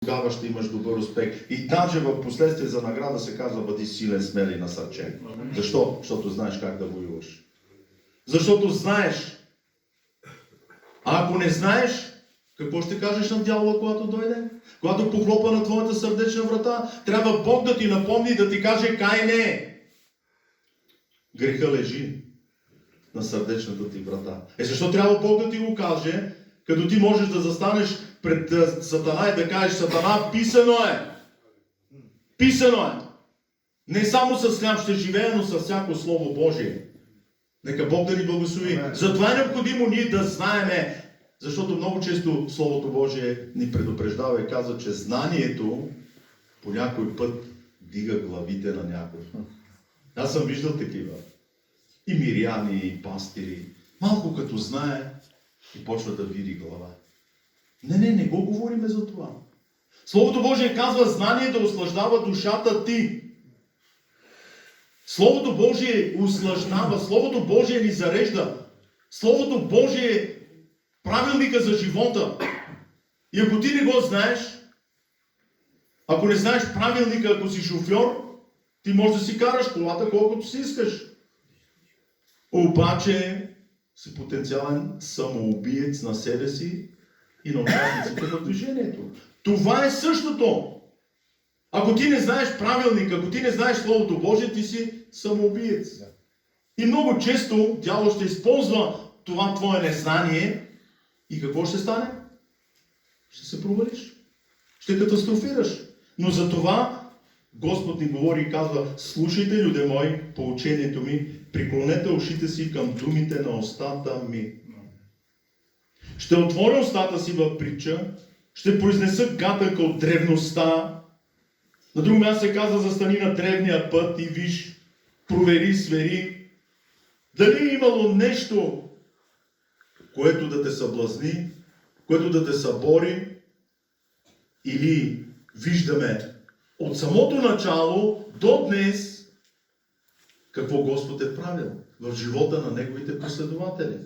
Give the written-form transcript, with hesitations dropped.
тогава ще имаш добър успех. И даже в последствие за награда се казва: бъди силен, смел и насърчен. Защо? Защото знаеш как да воюваш. Защото знаеш. А ако не знаеш, какво ще кажеш на дявола, когато дойде? Когато похлопа на твоята сърдечна врата, трябва Бог да ти напомни, да ти каже: кай не. Греха лежи на сърдечната ти врата. Защо трябва Бог да ти го каже, като ти можеш да застанеш пред Сатана и да кажеш: Сатана, писано е! Писано е! Не само с хляб ще живея, но с всяко Слово Божие. Нека Бог да ни благослови. Затова е необходимо ние да знаеме, защото много често Словото Божие ни предупреждава и казва, че знанието по някой път дига главите на някой. Аз съм виждал такива. И миряни, и пастири. Малко като знае и почва да види глава. Не го говориме за това. Словото Божие казва: знание да услаждава душата ти. Словото Божие услаждава, Словото Божие ни зарежда. Словото Божие е правилника за живота. И ако ти не го знаеш, ако не знаеш правилника, ако си шофьор, ти можеш да си караш колата колкото си искаш. Обаче си потенциален самоубиец на себе си и на участниците в движението. Това е същото. Ако ти не знаеш правилника, ако ти не знаеш Словото Божие, ти си самоубиец. И много често дявол ще използва това твое незнание и какво ще стане? Ще се провалиш. Ще катастрофираш. Но за това Господ ни говори и казва: слушайте, люде мои, по учението ми, приклонете ушите си към думите на устата ми. Ще отворя устата си в притча, ще произнеса гатъка от древността. На друго място се казва: застани на древния път и виж, провери, свери. Дали е имало нещо, което да те съблазни, което да те събори, или виждаме от самото начало до днес какво Господ е правил в живота на Неговите последователи.